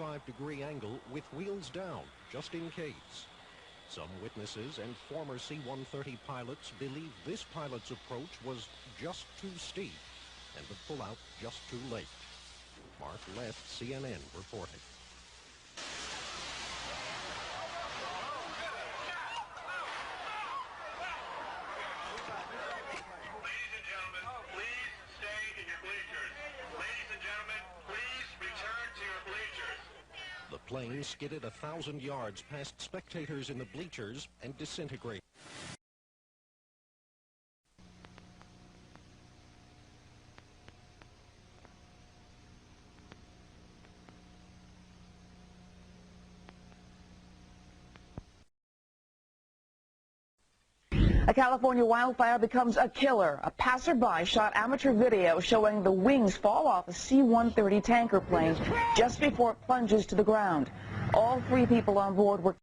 45-degree angle with wheels down, just in case. Some witnesses and former C-130 pilots believe this pilot's approach was just too steep and the pullout just too late. Mark Left, CNN, reporting. The plane skidded 1,000 yards past spectators in the bleachers and disintegrated. A California wildfire becomes a killer. A passerby shot amateur video showing the wings fall off a C-130 tanker plane just before it plunges to the ground. All 3 people on board were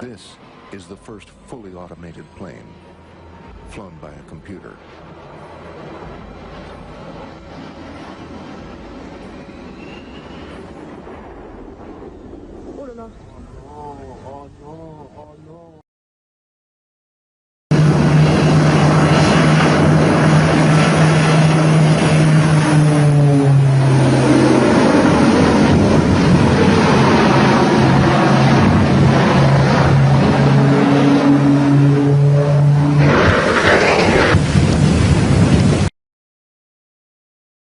This is the first fully automated plane, flown by a computer.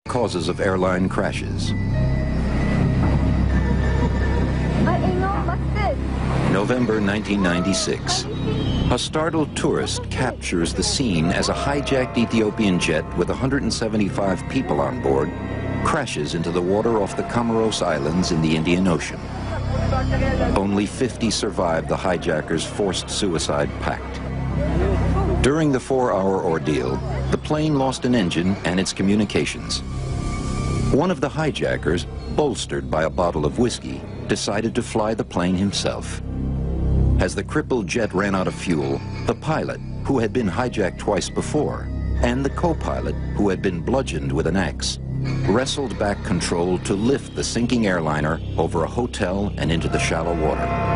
Causes of airline crashes. November 1996. A startled tourist captures the scene as a hijacked Ethiopian jet with 175 people on board crashes into the water off the Comoros Islands in the Indian Ocean. Only 50 survived the hijackers' forced suicide pact. During the 4-hour ordeal, the plane lost an engine and its communications. One of the hijackers, bolstered by a bottle of whiskey, decided to fly the plane himself. As the crippled jet ran out of fuel, the pilot, who had been hijacked twice before, and the co-pilot, who had been bludgeoned with an axe, wrestled back control to lift the sinking airliner over a hotel and into the shallow water.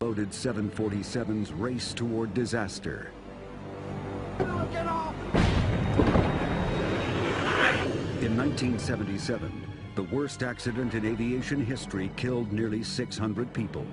Loaded 747s race toward disaster. In 1977, the worst accident in aviation history killed nearly 600 people.